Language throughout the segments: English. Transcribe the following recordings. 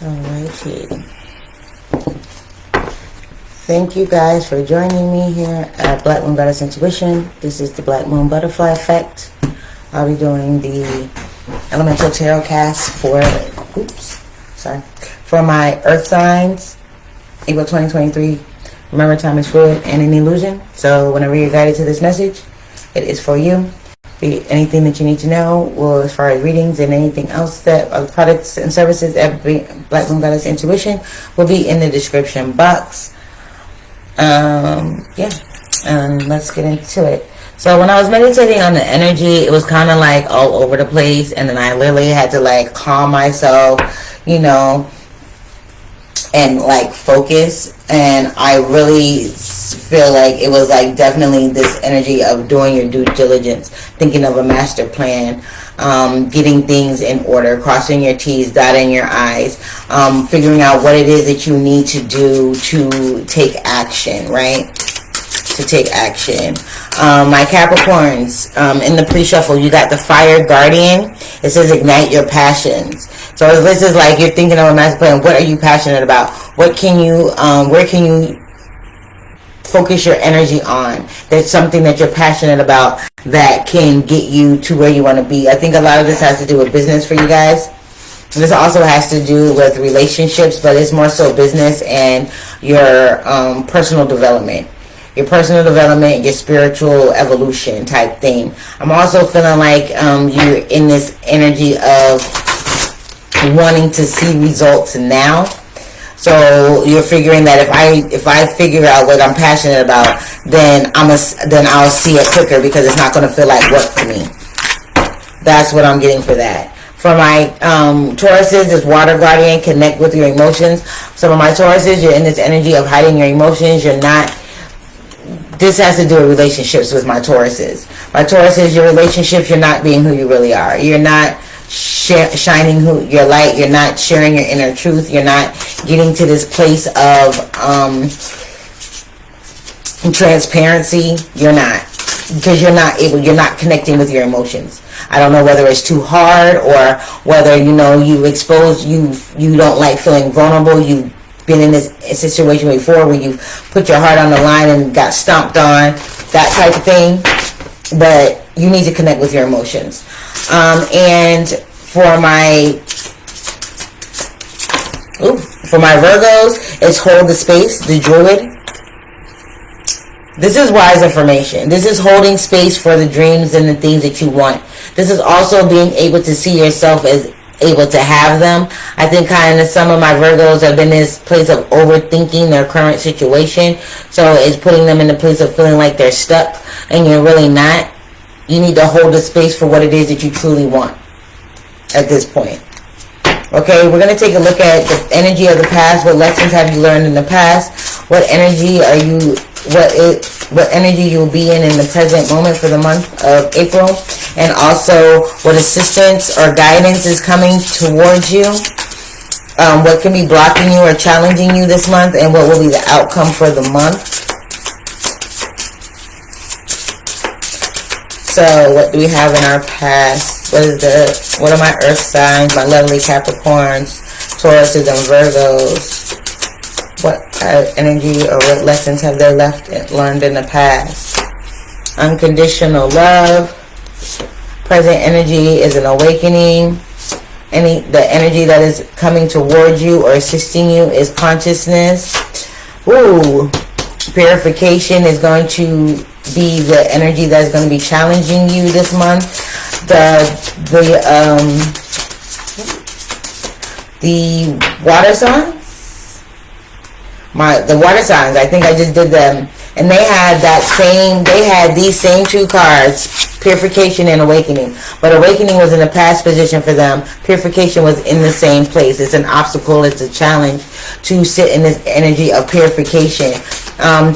Alrighty. Thank you guys for joining me here at Black Moon Goddess Intuition. This is the Black Moon Butterfly Effect. I'll be doing the Elemental Tarotcast for my Earth signs, April 2023. Remember, time is fluid and an illusion. So whenever you're guided to this message, it is for you. Anything that you need to know, well, as far as readings and anything else that products and services at Black Moon Goddess Intuition will be in the description box. Let's get into it. So when I was meditating on the energy, it was kind of like all over the place, and then I literally had to like calm myself, and like focus. And I really feel like it was like definitely this energy of doing your due diligence, thinking of a master plan, getting things in order, crossing your T's, dotting your I's, figuring out what it is that you need to do to take action, right? To take action. My Capricorns, in the pre-shuffle, you got the Fire Guardian. It says ignite your passions. So this is like you're thinking of a master plan. What are you passionate about? What can you, where can you focus your energy on? There's something that you're passionate about that can get you to where you want to be. I think a lot of this has to do with business for you guys. This also has to do with relationships, but it's more so business and your personal development. Your personal development, your spiritual evolution type thing. I'm also feeling like you're in this energy of wanting to see results now. So you're figuring that if I figure out what I'm passionate about, then I'll see it quicker because it's not going to feel like work to me. That's what I'm getting for that. For my Tauruses, it's Water Guardian, connect with your emotions. Some of my Tauruses, you're in this energy of hiding your emotions. You're not. This has to do with relationships with my Tauruses. My Tauruses, your relationships, you're not being who you really are. You're not shining your light. You're not sharing your inner truth. You're not getting to this place of transparency. You're not. Because you're not connecting with your emotions. I don't know whether it's too hard or whether, you expose, you don't like feeling vulnerable. You've been in this situation before where you put your heart on the line and got stomped on, that type of thing. But you need to connect with your emotions. And for my Virgos, it's hold the space, the Druid. This is wise information. This is holding space for the dreams and the things that you want. This is also being able to see yourself as able to have them. I think kind of some of my Virgos have been in this place of overthinking their current situation. So it's putting them in the place of feeling like they're stuck and you're really not. You need to hold the space for what it is that you truly want at this point. Okay, we're going to take a look at the energy of the past. What lessons have you learned in the past? What energy what energy you'll be in the present moment for the month of April? And also what assistance or guidance is coming towards you? What can be blocking you or challenging you this month? And what will be the outcome for the month? So what do we have in our past? What are my earth signs, my lovely Capricorns, Tauruses, and Virgos? What energy or what lessons have they learned in the past? Unconditional love. Present energy is an awakening. The energy that is coming towards you or assisting you is consciousness. Purification is going to be the energy that's going to be challenging you this month. The water signs. The water signs, I think I just did them, and they had these same two cards, Purification and Awakening, but Awakening was in a past position for them. Purification was in the same place. It's an obstacle, it's a challenge to sit in this energy of purification,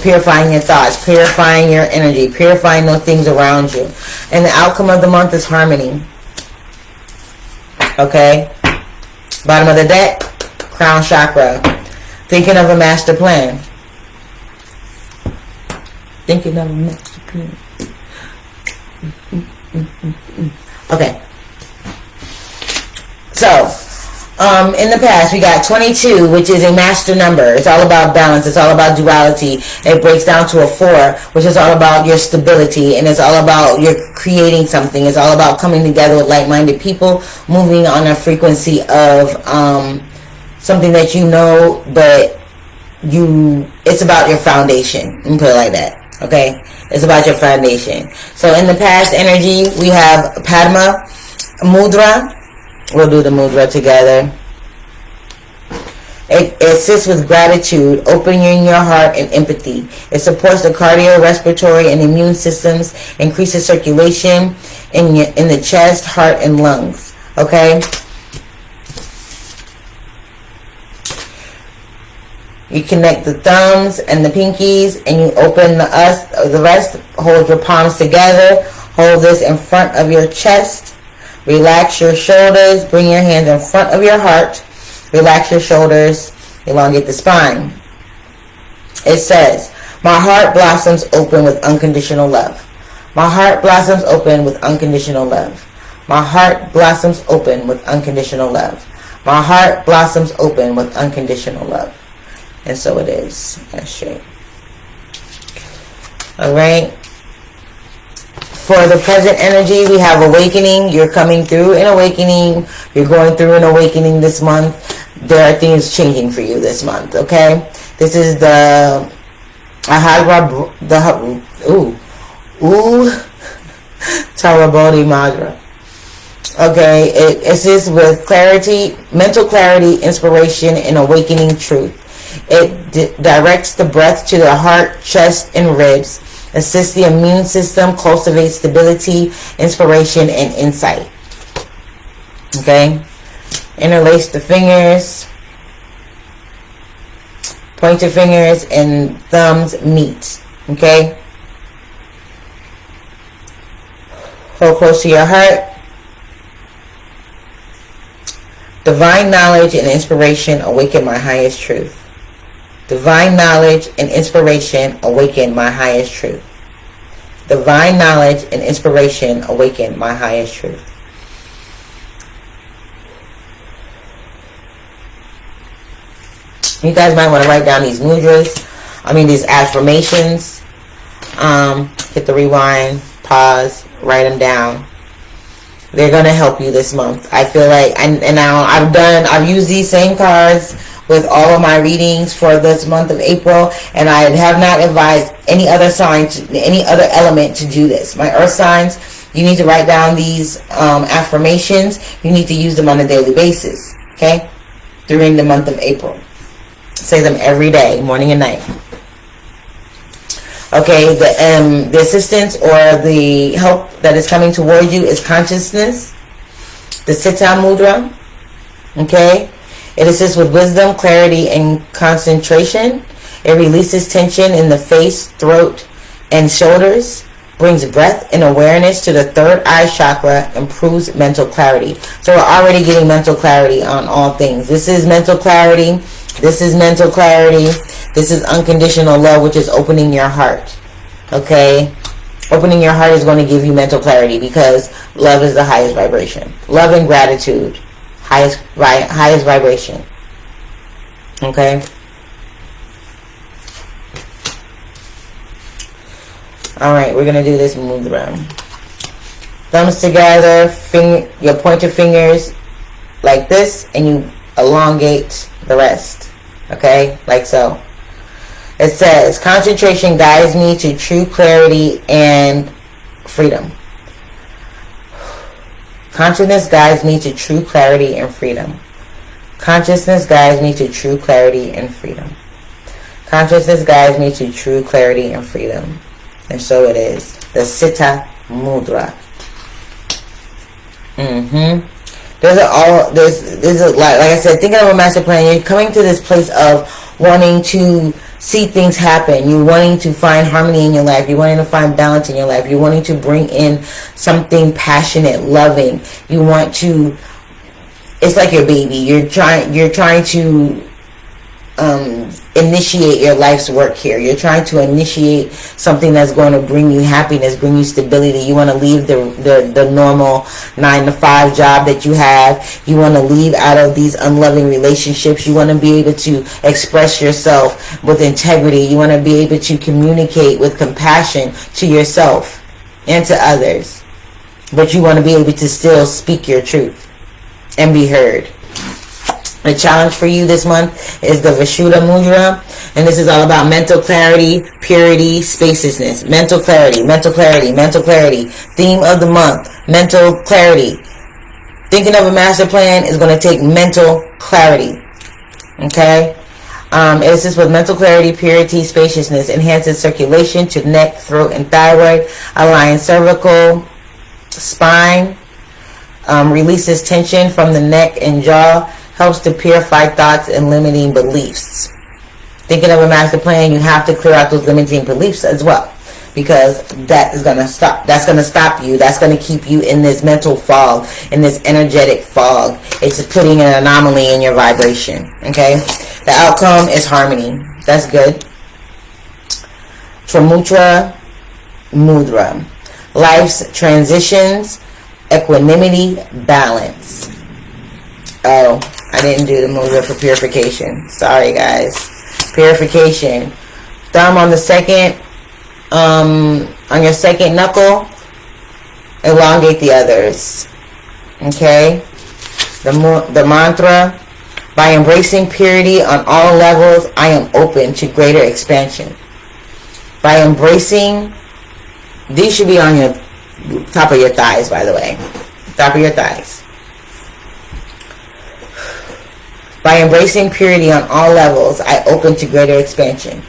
purifying your thoughts, purifying your energy, purifying those things around you. And the outcome of the month is harmony. Okay, bottom of the deck, crown chakra. Thinking of a master plan. Thinking of a master plan. Okay. So, In the past, we got 22, which is a master number. It's all about balance. It's all about duality. It breaks down to a 4, which is all about your stability, and it's all about your creating something. It's all about coming together with like-minded people, moving on a frequency of something that you know, but it's about your foundation. Let me put it like that. Okay? It's about your foundation. So in the past energy, we have Padma Mudra. We'll do the mudra together. It assists with gratitude, opening your heart and empathy. It supports the cardio, respiratory, and immune systems, increases circulation in the chest, heart, and lungs. Okay? You connect the thumbs and the pinkies, and you open the rest. Hold your palms together. Hold this in front of your chest. Relax your shoulders. Bring your hands in front of your heart. Relax your shoulders. Elongate the spine. It says, my heart blossoms open with unconditional love. My heart blossoms open with unconditional love. My heart blossoms open with unconditional love. My heart blossoms open with unconditional love. And so it is. That's straight. Alright. For the present energy, we have awakening. You're coming through an awakening. You're going through an awakening this month. There are things changing for you this month, okay? This is the Tarabodi Madra. Okay, it assists with clarity, mental clarity, inspiration, and awakening truth. It directs the breath to the heart, chest, and ribs. Assists the immune system, cultivates stability, inspiration, and insight. Okay? Interlace the fingers. Pointer fingers and thumbs meet. Okay? Hold close to your heart. Divine knowledge and inspiration awaken my highest truth. Divine knowledge and inspiration awaken my highest truth. Divine knowledge and inspiration awaken my highest truth. You guys might want to write down these mudras. These affirmations. Hit the rewind, pause, write them down. They're going to help you this month. I feel like, and now I've used these same cards with all of my readings for this month of April, and I have not advised any other sign, any other element to do this. My earth signs, you need to write down these affirmations. You need to use them on a daily basis, okay? During the month of April. Say them every day, morning and night. Okay, the assistance or the help that is coming toward you is consciousness. The Siddha Mudra, okay? It assists with wisdom, clarity, and concentration. It releases tension in the face, throat, and shoulders. Brings breath and awareness to the third eye chakra. Improves mental clarity. So we're already getting mental clarity on all things. This is mental clarity. This is mental clarity. This is unconditional love, which is opening your heart. Okay? Opening your heart is going to give you mental clarity because love is the highest vibration. Love and gratitude. Highest vibration. Okay? Alright, we're going to do this mudra. Thumbs together, your pointer fingers like this, and you elongate the rest. Okay? Like so. It says, concentration guides me to true clarity and freedom. Consciousness guides me to true clarity and freedom. Consciousness guides me to true clarity and freedom. Consciousness guides me to true clarity and freedom. And so it is. The Siddha Mudra. There's a lot. Like I said, thinking of a master plan, you're coming to this place of wanting to see things happen. You're wanting to find harmony in your life. You're wanting to find balance in your life. You're wanting to bring in something passionate, loving. You want to, it's like your baby. You're trying to initiate your life's work here. You're trying to initiate something that's going to bring you happiness, bring you stability. You want to leave the normal 9-to-5 job that you have. You want to leave out of these unloving relationships. You want to be able to express yourself with integrity. You want to be able to communicate with compassion to yourself and to others. But you want to be able to still speak your truth and be heard. The challenge for you this month is the Vishuddha Mudra, and this is all about mental clarity, purity, spaciousness. Mental clarity, mental clarity, mental clarity. Theme of the month, mental clarity. Thinking of a master plan is going to take mental clarity. Okay? It assists with mental clarity, purity, spaciousness, enhances circulation to neck, throat, and thyroid, aligns cervical, spine, releases tension from the neck and jaw, helps to purify thoughts and limiting beliefs. Thinking of a master plan, you have to clear out those limiting beliefs as well, because that is going to stop. That's going to stop you. That's going to keep you in this mental fog, in this energetic fog. It's putting an anomaly in your vibration. Okay? The outcome is harmony. That's good. Tramutra Mudra. Life's transitions, equanimity, balance. Oh, I didn't do the mudra for purification. Sorry, guys. Purification. Thumb on the second, on your second knuckle. Elongate the others. Okay? The mantra. By embracing purity on all levels, I am open to greater expansion. By embracing, these should be on your top of your thighs, by the way. Top of your thighs. By embracing purity on all levels, I open to greater expansion.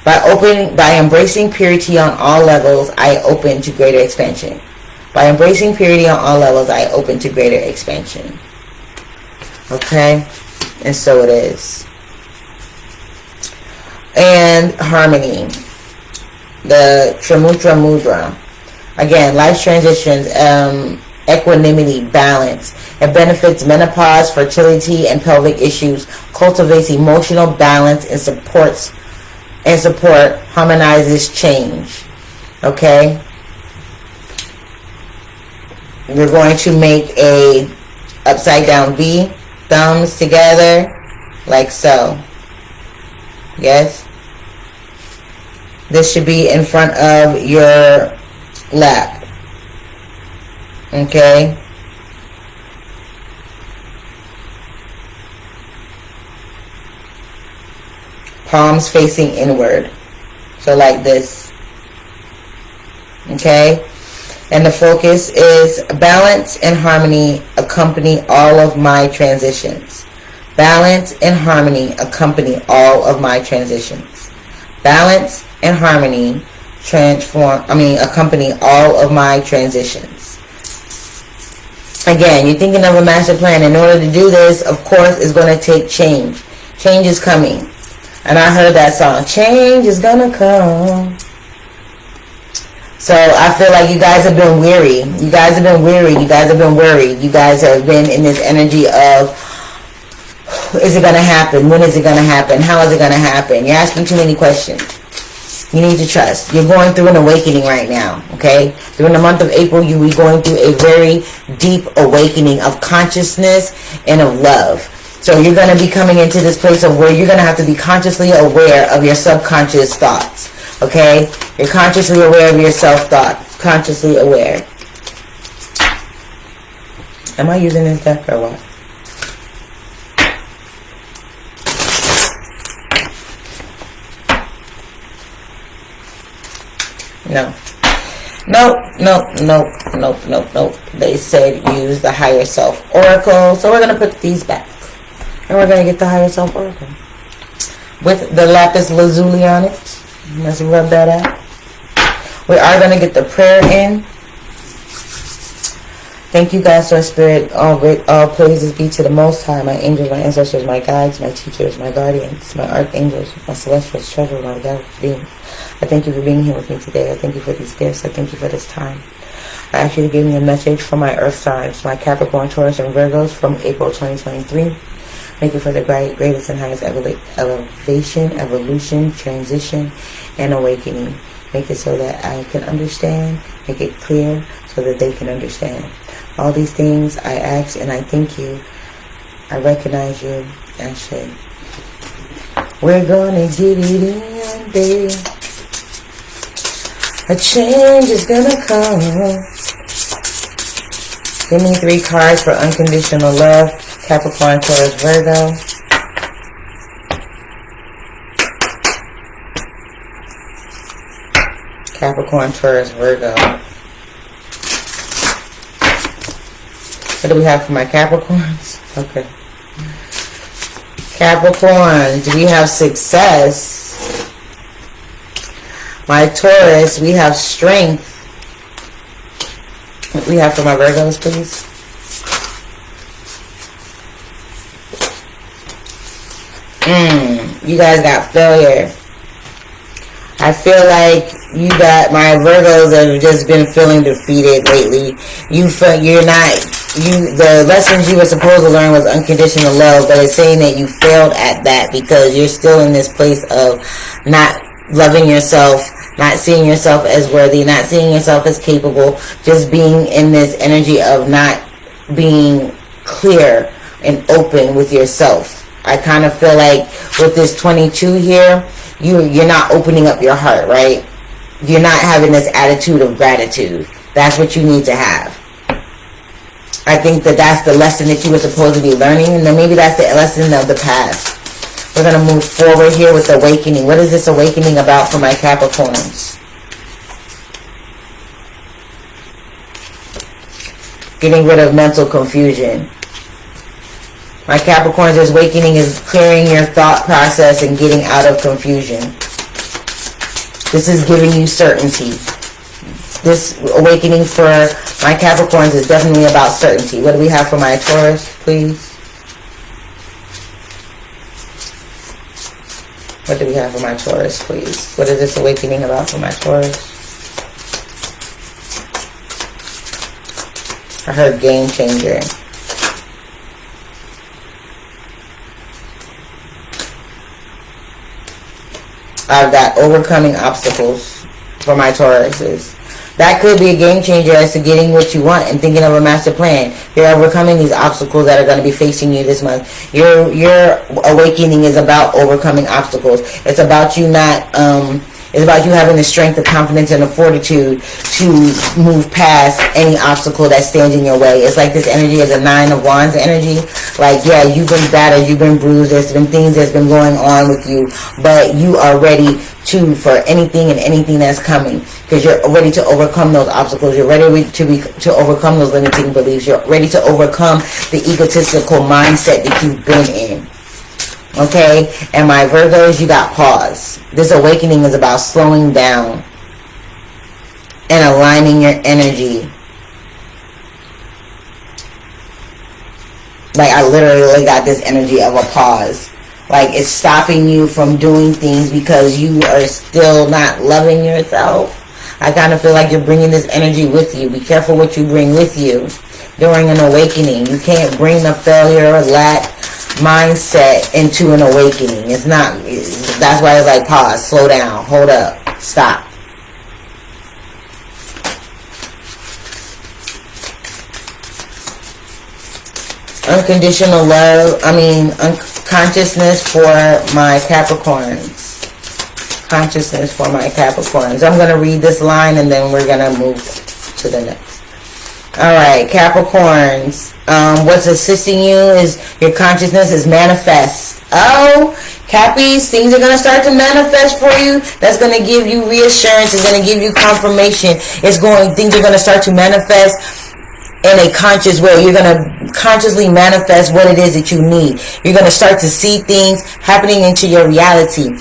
By embracing purity on all levels, I open to greater expansion. By embracing purity on all levels, I open to greater expansion. Okay? And so it is. And harmony. The Tramutra Mudra. Again, life transitions, equanimity, balance. It benefits menopause, fertility, and pelvic issues. Cultivates emotional balance and support harmonizes change. Okay? We're going to make a upside down V. Thumbs together like so. Yes? This should be in front of your lap. Okay? Palms facing inward. So like this. Okay? And the focus is balance and harmony accompany all of my transitions. Balance and harmony accompany all of my transitions. Balance and harmony accompany all of my transitions. Again, you're thinking of a master plan. In order to do this, of course, it's going to take change. Change is coming. And I heard that song, change is gonna come. So I feel like you guys have been weary. You guys have been weary. You guys have been worried. You guys have been in this energy of, is it going to happen? When is it going to happen? How is it going to happen? You're asking too many questions. You need to trust. You're going through an awakening right now, okay? During the month of April, you'll be going through a very deep awakening of consciousness and of love. So you're going to be coming into this place of where you're going to have to be consciously aware of your subconscious thoughts. Okay? You're consciously aware of your self-thought. Consciously aware. Am I using this deck or what? No. Nope. They said use the higher self oracle. So we're going to put these back. And we're going to get the higher self oracle. With the lapis lazuli on it. Let's rub that out. We are going to get the prayer in. Thank you, God, Source Spirit. All praises be to the Most High, my angels, my ancestors, my guides, my teachers, my guardians, my archangels, my celestial treasure, my God being. I thank you for being here with me today. I thank you for these gifts. I thank you for this time. I ask you to give me a message for my earth signs, my Capricorn, Taurus, and Virgos from April 2023. Make it for the greatest and highest elevation, evolution, transition, and awakening. Make it so that I can understand. Make it clear so that they can understand. All these things I ask and I thank you. I recognize you. Shea. We're gonna get it in, baby. A change is gonna come. Give me 3 cards for unconditional love. Capricorn, Taurus, Virgo. Capricorn, Taurus, Virgo. What do we have for my Capricorns? Okay. Capricorn, do we have success? My Taurus, we have strength. What do we have for my Virgos, please? You guys got failure. I feel like you got, my Virgos have just been feeling defeated lately. You feel you're not, the lessons you were supposed to learn was unconditional love, but it's saying that you failed at that because you're still in this place of not loving yourself, not seeing yourself as worthy, not seeing yourself as capable, just being in this energy of not being clear and open with yourself. I kind of feel like with this 22 here, you're not opening up your heart, right? You're not having this attitude of gratitude. That's what you need to have. I think that that's the lesson that you were supposed to be learning, and then maybe that's the lesson of the past. We're going to move forward here with awakening. What is this awakening about for my Capricorns? Getting rid of mental confusion. My Capricorns, this awakening is clearing your thought process and getting out of confusion. This is giving you certainty. This awakening for my Capricorns is definitely about certainty. What do we have for my Taurus, please? What do we have for my Taurus, please? What is this awakening about for my Taurus? I heard game changer. I've got overcoming obstacles for my Tauruses. That could be a game changer as to getting what you want and thinking of a master plan. You're overcoming these obstacles that are going to be facing you this month. Your awakening is about overcoming obstacles. It's about you not, it's about you having the strength, the confidence, and the fortitude to move past any obstacle that stands in your way. It's like this energy is a 9 of Wands energy. Like, yeah, you've been battered, you've been bruised, there's been things that's been going on with you, but you are ready for anything and anything that's coming, because you're ready to overcome those obstacles. You're ready to overcome those limiting beliefs. You're ready to overcome the egotistical mindset that you've been in. Okay, and my Virgos, you got pause. This awakening is about slowing down and aligning your energy. Like, I literally got this energy of a pause. Like, it's stopping you from doing things because you are still not loving yourself. I kind of feel like you're bringing this energy with you. Be careful what you bring with you during an awakening. You can't bring the failure or lack mindset into an awakening. It's not, that's why it's like pause, slow down, hold up, stop. Unconditional love, consciousness for my Capricorns. Consciousness for my Capricorns. I'm going to read this line and then we're going to move to the next. Alright, Capricorns. What's assisting you is your consciousness is manifest. Oh, Cappies, things are going to start to manifest for you. That's going to give you reassurance. It's going to give you confirmation. Things are going to start to manifest in a conscious way. You're going to consciously manifest what it is that you need. You're going to start to see things happening into your reality.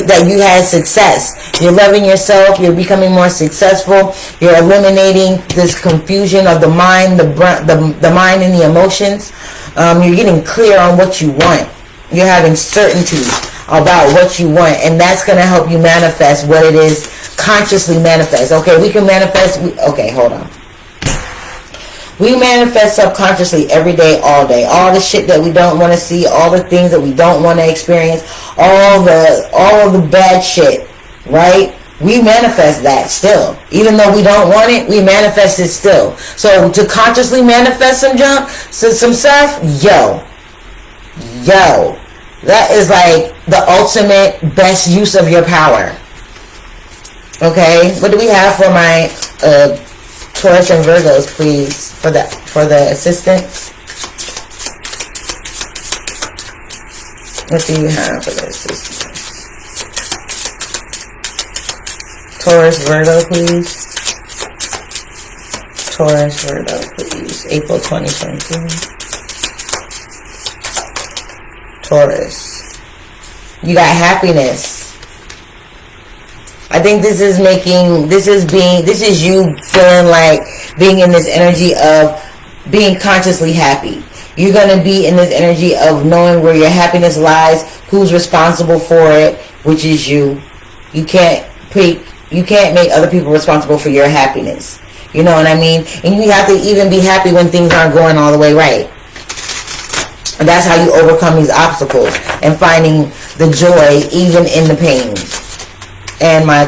That you had success. You're loving yourself. You're becoming more successful. You're eliminating this confusion of the mind, the mind and the emotions. You're getting clear on what you want. You're having certainty about what you want, and that's going to help you manifest what it is. Consciously manifest. Okay, we can manifest. Okay, hold on. We manifest subconsciously every day, all day. All the shit that we don't want to see, all the things that we don't want to experience, all of the bad shit, right? We manifest that still. Even though we don't want it, we manifest it still. So to consciously manifest some junk, some stuff, yo, that is like the ultimate best use of your power. Okay, what do we have for my Taurus and Virgos, please, for the assistance? What do you have for the assistance? Taurus, Virgo, please. Taurus, Virgo, please. April 2022. Taurus. You got happiness. I think this is you feeling like being in this energy of being consciously happy. You're going to be in this energy of knowing where your happiness lies, who's responsible for it, which is you. You can't make other people responsible for your happiness. You know what I mean? And you have to even be happy when things aren't going all the way right. And that's how you overcome these obstacles and finding the joy even in the pain. And my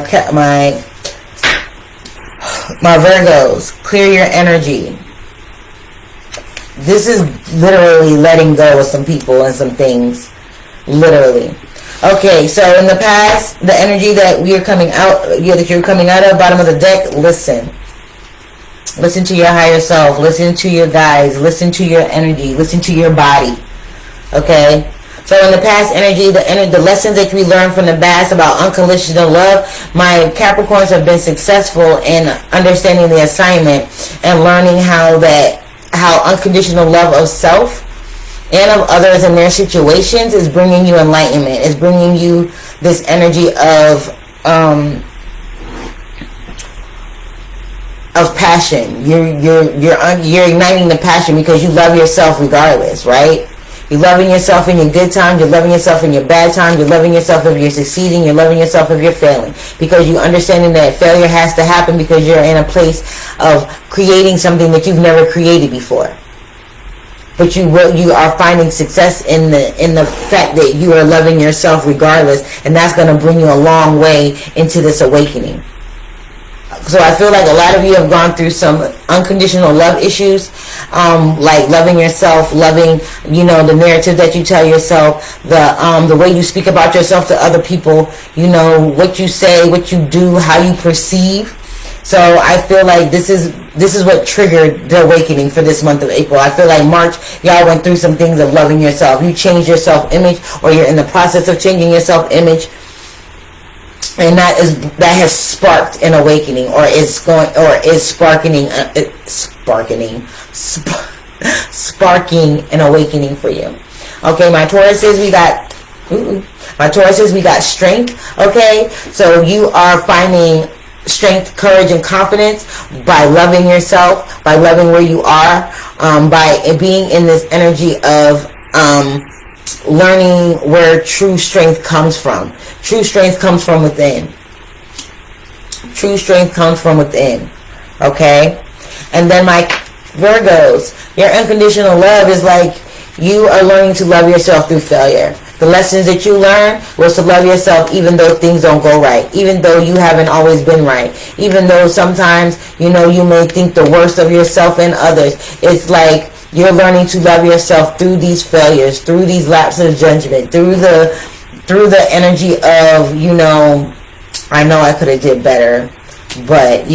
Virgos, clear your energy. This is literally letting go of some people and some things. Literally. Okay, so in the past, the energy that you're coming out of, bottom of the deck, listen. Listen to your higher self. Listen to your guides. Listen to your energy. Listen to your body. Okay? So in the past energy, the lessons that we learned from the past about unconditional love, my Capricorns have been successful in understanding the assignment and learning how unconditional love of self and of others in their situations is bringing you enlightenment. It's bringing you this energy of passion. You're igniting the passion because you love yourself regardless, right? You're loving yourself in your good times. You're loving yourself in your bad times. You're loving yourself if you're succeeding. You're loving yourself if you're failing. Because you understanding that failure has to happen because you're in a place of creating something that you've never created before. But you are finding success in the fact that you are loving yourself regardless, and that's going to bring you a long way into this awakening. So I feel like a lot of you have gone through some unconditional love issues, like loving yourself, loving, the narrative that you tell yourself, the way you speak about yourself to other people, what you say, what you do, how you perceive. So I feel like this is what triggered the awakening for this month of April. I feel like March, y'all went through some things of loving yourself. You changed your self-image, or you're in the process of changing your self-image. And that has sparked an awakening, or is sparking an awakening for you. Okay, my Tauruses, we got strength. Okay, so you are finding strength, courage, and confidence by loving yourself, by loving where you are, by being in this energy of learning where true strength comes from. True strength comes from within. True strength comes from within. Okay? And then my Virgos, your unconditional love is like you are learning to love yourself through failure. The lessons that you learned was to love yourself even though things don't go right. Even though you haven't always been right. Even though sometimes, you may think the worst of yourself and others. It's like you're learning to love yourself through these failures, through these lapses of judgment, through the energy of, I know I could have did better, but,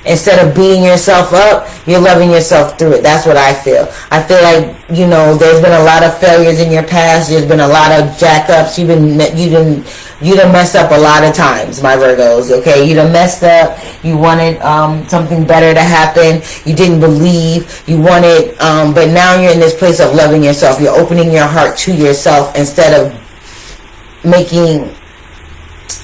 instead of beating yourself up, you're loving yourself through it. That's what I feel. I feel like, there's been a lot of failures in your past. There's been a lot of jack-ups. You done messed up a lot of times, my Virgos, okay? You done messed up. You wanted something better to happen. You didn't believe. You wanted, but now you're in this place of loving yourself. You're opening your heart to yourself instead of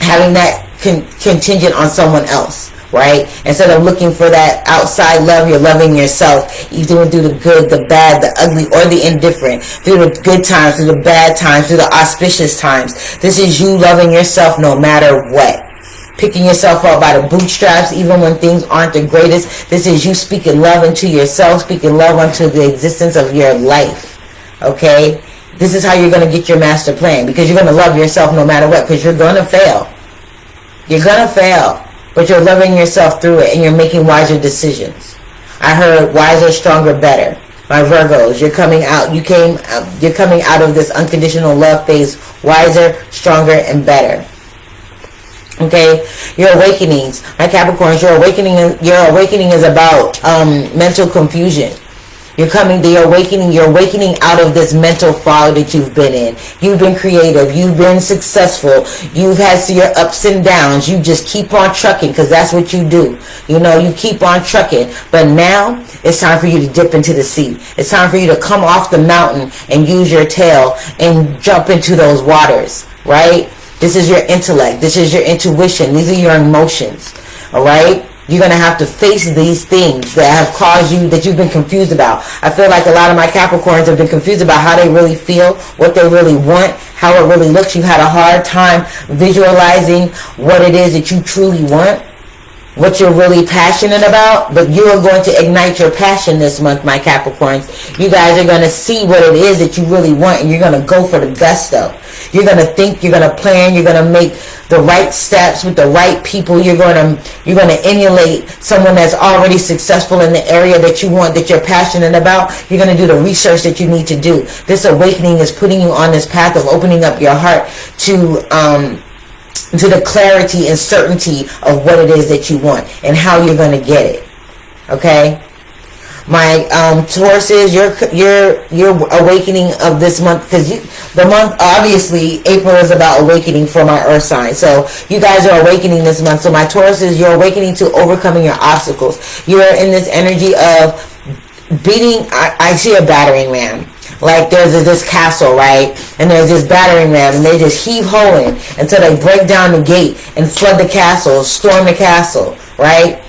having that contingent on someone else. Right? Instead of looking for that outside love, you're loving yourself. You're doing through the good, the bad, the ugly, or the indifferent. Through the good times, through the bad times, through the auspicious times. This is you loving yourself no matter what. picking yourself up by the bootstraps even when things aren't the greatest. This is you speaking love into yourself, speaking love into the existence of your life. Okay? This is how you're going to get your master plan, because you're going to love yourself no matter what, because you're going to fail. You're going to fail, but you're loving yourself through it, and you're making wiser decisions. I heard wiser, stronger, better. My Virgos, you're coming out. You're coming out of this unconditional love phase wiser, stronger, and better. Okay, your awakenings, my Capricorns, your awakening is about mental confusion. You're awakening out of this mental fog that you've been in. You've been creative, you've been successful, you've had your ups and downs. You just keep on trucking, because that's what you do. You keep on trucking. But now it's time for you to dip into the sea. It's time for you to come off the mountain and use your tail and jump into those waters, right? This is your intellect. This is your intuition. These are your emotions, all right? You're going to have to face these things that have caused you, that you've been confused about. I feel like a lot of my Capricorns have been confused about how they really feel, what they really want, how it really looks. You've had a hard time visualizing what it is that you truly want, what you're really passionate about. But you are going to ignite your passion this month, my Capricorns. You guys are going to see what it is that you really want, and you're going to go for the gusto. You're going to think, you're going to plan, you're going to make the right steps with the right people. You're going to emulate someone that's already successful in the area that you want, that you're passionate about. You're going to do the research that you need to do. This awakening is putting you on this path of opening up your heart to the clarity and certainty of what it is that you want and how you're going to get it. Okay? My Tauruses, your awakening of this month, because the month, obviously, April is about awakening for my earth sign. So you guys are awakening this month. So my Tauruses, you're awakening to overcoming your obstacles. You're in this energy of beating, I see a battering ram. Like there's this castle, right? And there's this battering ram, and they just heave hoeing until they break down the gate and flood the castle, storm the castle, right?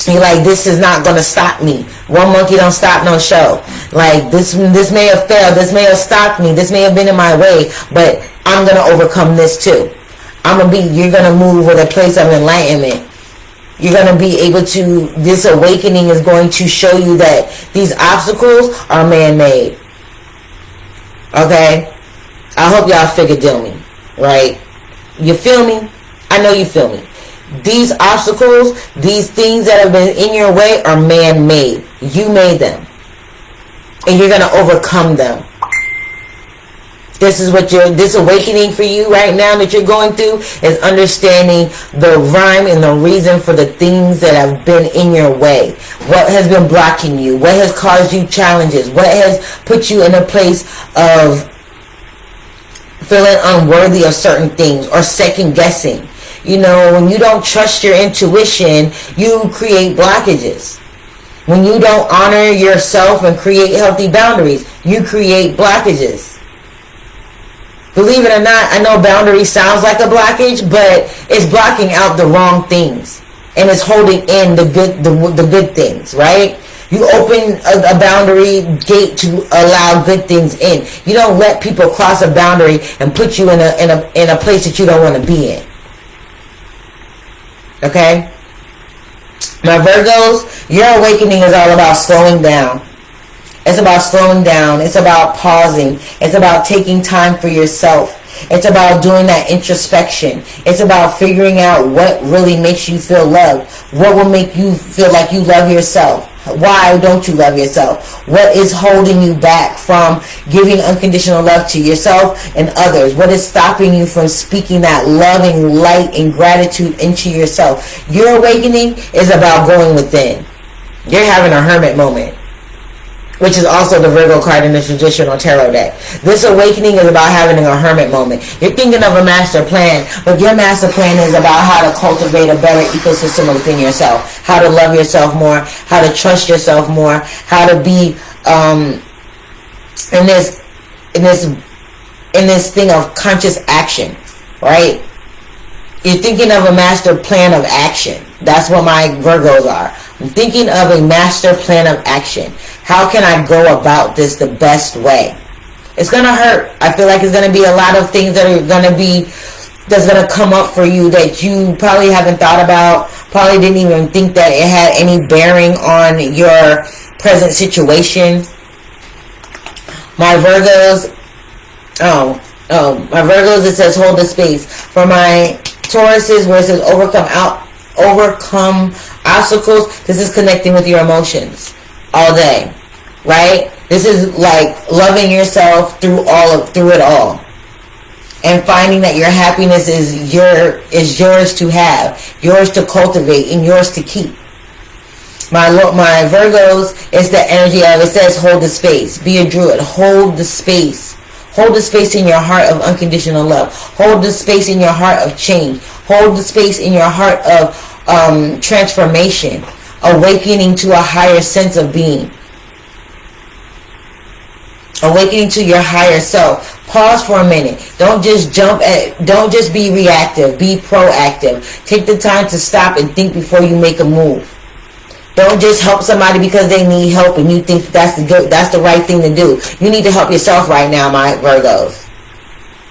You're like, this is not going to stop me. One monkey don't stop no show. Like, this may have failed. This may have stopped me. This may have been in my way. But I'm going to overcome this too. You're going to move with a place of enlightenment. You're going to be able to, this awakening is going to show you that these obstacles are man-made. Okay? I hope y'all figure me, right? You feel me? I know you feel me. These obstacles, these things that have been in your way are man-made. You made them. And you're going to overcome them. This is what this awakening for you right now that you're going through is understanding the rhyme and the reason for the things that have been in your way. What has been blocking you? What has caused you challenges? What has put you in a place of feeling unworthy of certain things or second guessing? When you don't trust your intuition, you create blockages. When you don't honor yourself and create healthy boundaries, you create blockages. Believe it or not, I know boundary sounds like a blockage, but it's blocking out the wrong things. And it's holding in the good things, right? You open a boundary gate to allow good things in. You don't let people cross a boundary and put you in a place that you don't want to be in. Okay? My Virgos, your awakening is all about slowing down. It's about slowing down. It's about pausing. It's about taking time for yourself. It's about doing that introspection. It's about figuring out what really makes you feel loved. What will make you feel like you love yourself. Why don't you love yourself? What is holding you back from giving unconditional love to yourself and others? What is stopping you from speaking that loving light and gratitude into yourself? Your awakening is about going within. You're having a hermit moment, which is also the Virgo card in the traditional tarot deck. This awakening is about having a hermit moment. You're thinking of a master plan, but your master plan is about how to cultivate a better ecosystem within yourself, how to love yourself more, how to trust yourself more, how to be in this thing of conscious action, right? You're thinking of a master plan of action. That's what my Virgos are. I'm thinking of a master plan of action. How can I go about this the best way? It's going to hurt. I feel like it's going to be a lot of things that are going to be that's going to come up for you that you probably haven't thought about, probably didn't even think that it had any bearing on your present situation. My Virgos, my Virgos, it says hold the space. For my Tauruses, where it says overcome obstacles, this is connecting with your emotions all day, right? This is like loving yourself through it all, and finding that your happiness is yours to have, yours to cultivate, and yours to keep. My Virgos, it's the energy of, it says hold the space. Be a druid. Hold the space. Hold the space in your heart of unconditional love. Hold the space in your heart of change. Hold the space in your heart of transformation. Awakening to a higher sense of being. Awakening to your higher self. Pause for a minute. Don't just don't just be reactive. Be proactive. Take the time to stop and think before you make a move. Don't just help somebody because they need help and you think that's the right thing to do. You need to help yourself right now, my Virgos.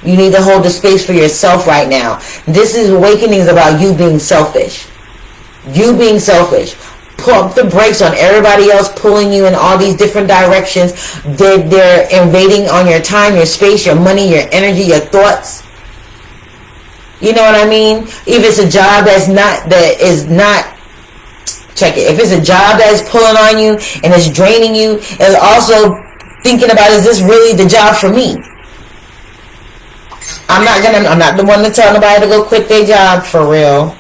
You need to hold the space for yourself right now. This is awakening is about you being selfish. You being selfish. Pump the brakes on everybody else pulling you in all these different directions. They're invading on your time, your space, your money, your energy, your thoughts. You know what I mean? If it's a job check it. If it's a job that is pulling on you and it's draining you, and also thinking about, is this really the job for me? I'm not the one to tell nobody to go quit their job, for real.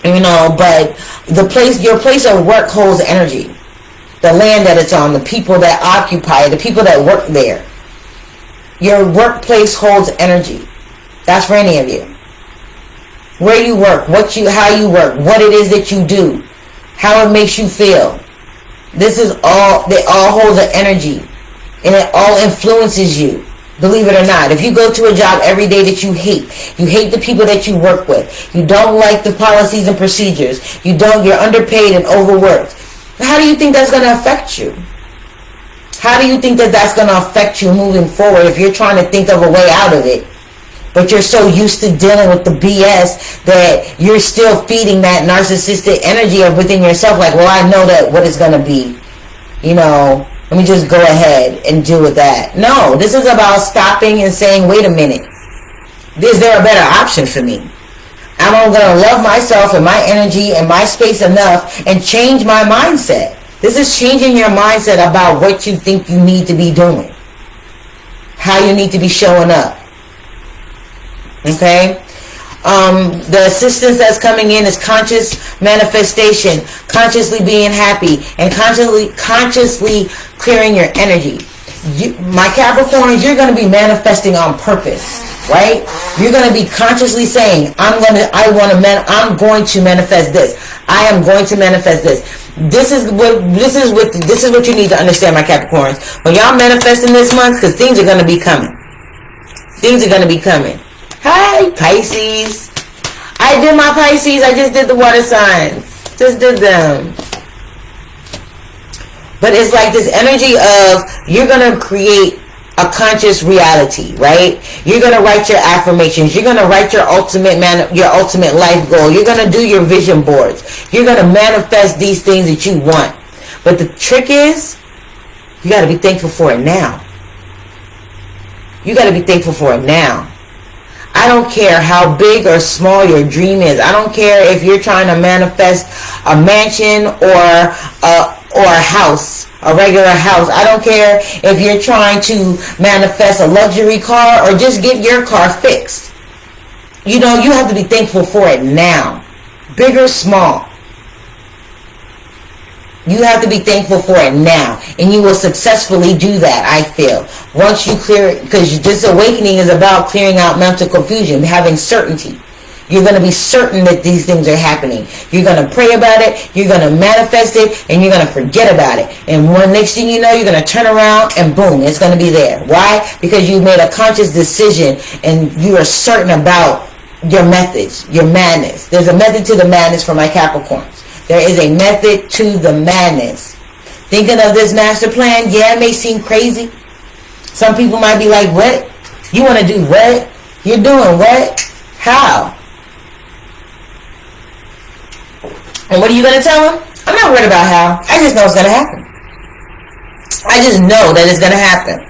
You know, but your place of work holds energy. The land that it's on, the people that occupy it, the people that work there. Your workplace holds energy. That's for any of you. Where you work, how you work, what it is that you do, how it makes you feel. It all holds an energy, and it all influences you. Believe it or not. If you go to a job every day that you hate the people that you work with, you don't like the policies and procedures, you're underpaid and overworked, how do you think that's going to affect you? How do you think that that's going to affect you moving forward if you're trying to think of a way out of it? But you're so used to dealing with the BS that you're still feeding that narcissistic energy of within yourself. Like, well, I know that what it's going to be. You know, let me just go ahead and deal with that. No, this is about stopping and saying, wait a minute. Is there a better option for me? I'm going to love myself and my energy and my space enough and change my mindset. This is changing your mindset about what you think you need to be doing. How you need to be showing up. Okay? The assistance that's coming in is conscious manifestation, consciously being happy, and consciously clearing your energy. My Capricorns, you're going to be manifesting on purpose, right? You're going to be consciously saying, I'm going to manifest this. I am going to manifest this. This is what you need to understand, my Capricorns. When y'all manifesting this month, because things are going to be coming. Things are going to be coming. Hi, Pisces. I did my Pisces. I just did the water signs. Just did them. But it's like this energy of you're going to create a conscious reality, right? You're going to write your affirmations. You're going to write your ultimate life goal. You're going to do your vision boards. You're going to manifest these things that you want. But the trick is, you got to be thankful for it now. You got to be thankful for it now. I don't care how big or small your dream is. I don't care if you're trying to manifest a mansion or a house, a regular house. I don't care if you're trying to manifest a luxury car or just get your car fixed. You know, you have to be thankful for it now. Big or small. You have to be thankful for it now, and you will successfully do that, I feel. Once you clear, because this awakening is about clearing out mental confusion, having certainty. You're going to be certain that these things are happening. You're going to pray about it, you're going to manifest it, and you're going to forget about it. And one next thing you know, you're going to turn around and boom, it's going to be there. Why? Because you made a conscious decision and you are certain about your methods, your madness. There's a method to the madness for my Capricorns. There is a method to the madness. Thinking of this master plan, yeah, it may seem crazy. Some people might be like, what? You want to do what? You're doing what? How? And what are you going to tell them? I'm not worried about how. I just know it's going to happen. I just know that it's going to happen.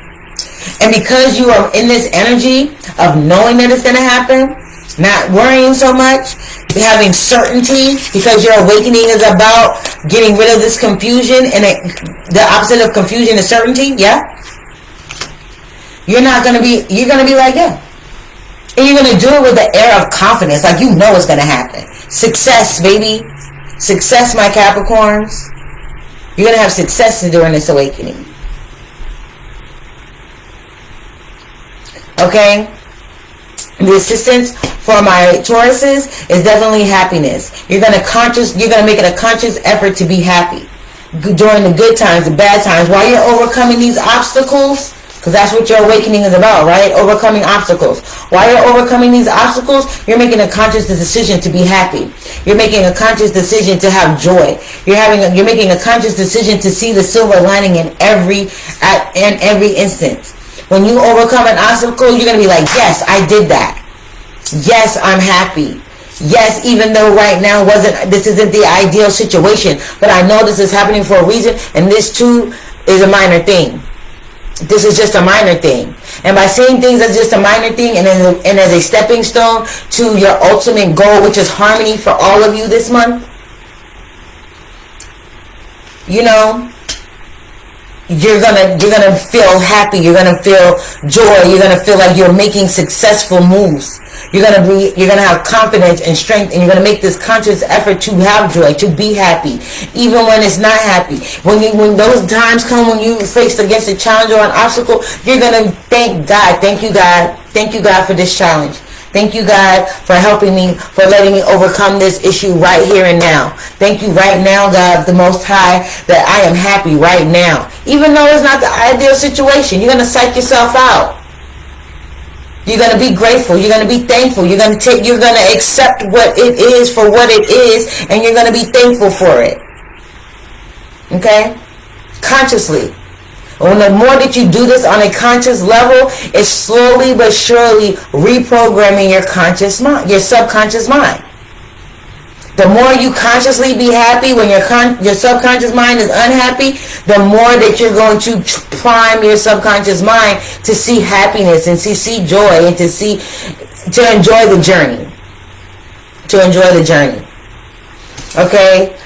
And because you are in this energy of knowing that it's going to happen, not worrying so much, having certainty, because your awakening is about getting rid of this confusion, and the opposite of confusion is certainty, yeah? You're going to be like, yeah. And you're going to do it with the air of confidence, like you know it's going to happen. Success, baby. Success, my Capricorns. You're going to have success during this awakening. Okay? The assistance for my Tauruses is definitely happiness. You're going to make it a conscious effort to be happy during the good times, the bad times, while you're overcoming these obstacles, because that's what your awakening is about, right? Overcoming obstacles. While you're overcoming these obstacles, you're making a conscious decision to be happy. You're making a conscious decision to have joy. You're making a conscious decision to see the silver lining in every instance. When you overcome an obstacle, you're going to be like, yes, I did that. Yes, I'm happy. Yes, even though right now this isn't the ideal situation, but I know this is happening for a reason, and this too is a minor thing. This is just a minor thing. And by seeing things as just a minor thing and as a stepping stone to your ultimate goal, which is harmony for all of you this month, you know, you're gonna feel happy. You're gonna feel joy. You're gonna feel like you're making successful moves. You're gonna have confidence and strength, and you're gonna make this conscious effort to have joy, to be happy, even when it's not happy. When those times come when you faced against a challenge or an obstacle, you're gonna thank God. Thank you, God. Thank you, God, for this challenge. Thank you, God, for helping me, for letting me overcome this issue right here and now. Thank you right now, God, the Most High, that I am happy right now. Even though it's not the ideal situation, you're going to psych yourself out. You're going to be grateful. You're going to be thankful. You're going to accept what it is for what it is, and you're going to be thankful for it. Okay? Consciously. And the more that you do this on a conscious level, it's slowly but surely reprogramming your conscious mind, your subconscious mind. The more you consciously be happy when your subconscious mind is unhappy, the more that you're going to prime your subconscious mind to see happiness and to see joy and to enjoy the journey. To enjoy the journey. Okay?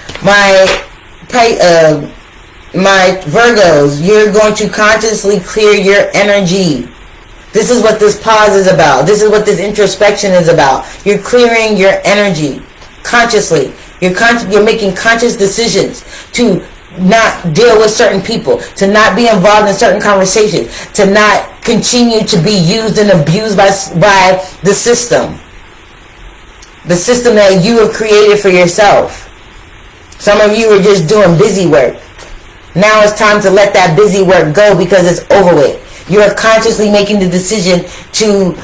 My Virgos, you're going to consciously clear your energy. This is what this pause is about. This is what this introspection is about. You're clearing your energy consciously. You're making conscious decisions to not deal with certain people, to not be involved in certain conversations, to not continue to be used and abused by the system that you have created for yourself. Some of you are just doing busy work. Now it's time to let that busy work go because it's over with. You're consciously making the decision to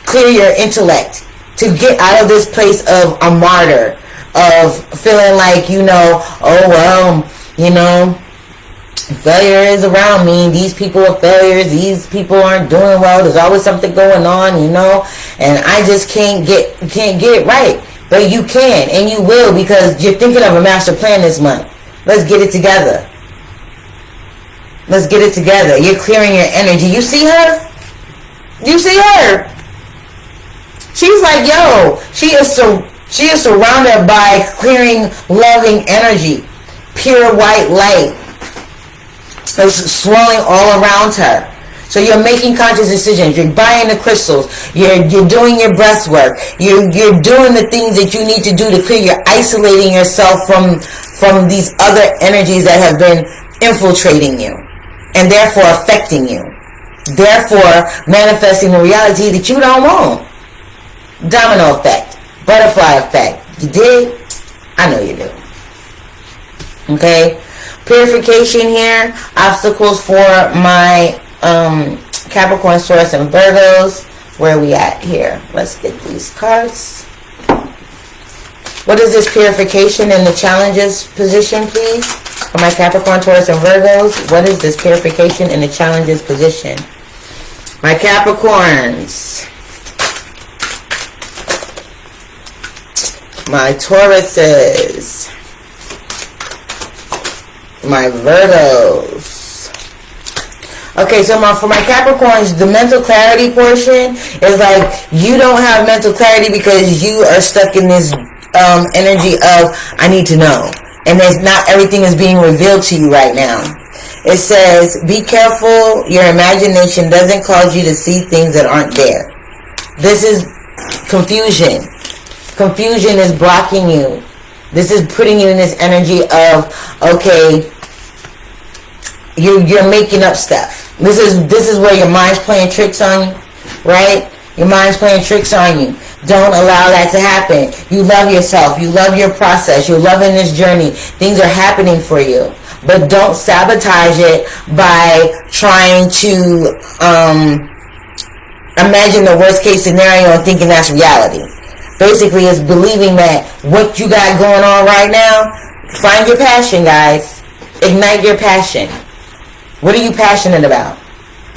clear your intellect, to get out of this place of a martyr, of feeling like, failure is around me. These people are failures. These people aren't doing well. There's always something going on, and I just can't get it right. But you can, and you will, because you're thinking of a master plan this month. Let's get it together. Let's get it together. You're clearing your energy. You see her? You see her? She's like, she is surrounded by clearing, loving energy. Pure white light is swirling all around her. So you're making conscious decisions. You're buying the crystals. You're doing your breath work. You're doing the things that you need to do to clear. You're isolating yourself from these other energies that have been infiltrating you and therefore affecting you. Therefore manifesting the reality that you don't want. Domino effect. Butterfly effect. You did? I know you do. Okay? Purification here. Obstacles for my Capricorn, Taurus, and Virgos. Where are we at here? Let's get these cards. What is this purification in the challenges position, please? For my Capricorn, Taurus, and Virgos. What is this purification in the challenges position? My Capricorns. my Tauruses, my Virgos. Okay, so for my Capricorns, the mental clarity portion is like you don't have mental clarity because you are stuck in this energy of I need to know, and there's not everything is being revealed to you right now. It says, be careful your imagination doesn't cause you to see things that aren't there. This is confusion. Confusion is blocking you. This is putting you in this energy of, okay, you're making up stuff. This is where your mind's playing tricks on you, right? Your mind's playing tricks on you. Don't allow that to happen. You love yourself. You love your process. You're loving this journey. Things are happening for you. But don't sabotage it by trying to imagine the worst case scenario and thinking that's reality. Basically, it's believing that what you got going on right now, find your passion, guys. Ignite your passion. What are you passionate about,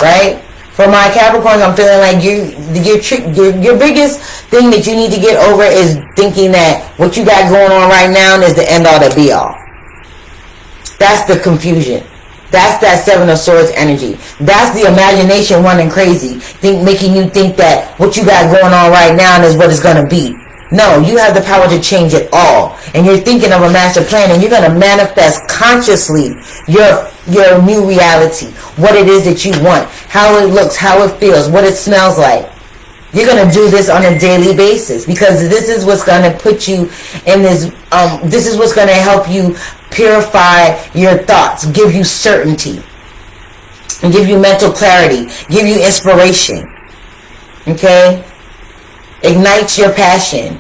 right? For my Capricorns, I'm feeling like your biggest thing that you need to get over is thinking that what you got going on right now is the end all, the be all. That's the confusion. That's that Seven of Swords energy. That's the imagination running crazy, making you think that what you got going on right now is what it's going to be. No, you have the power to change it all. And you're thinking of a master plan, and you're going to manifest consciously your new reality, what it is that you want, how it looks, how it feels, what it smells like. You're going to do this on a daily basis because this is what's going to put you in this, this is what's going to help you purify your thoughts, give you certainty, and give you mental clarity, give you inspiration. Okay? Ignites your passion.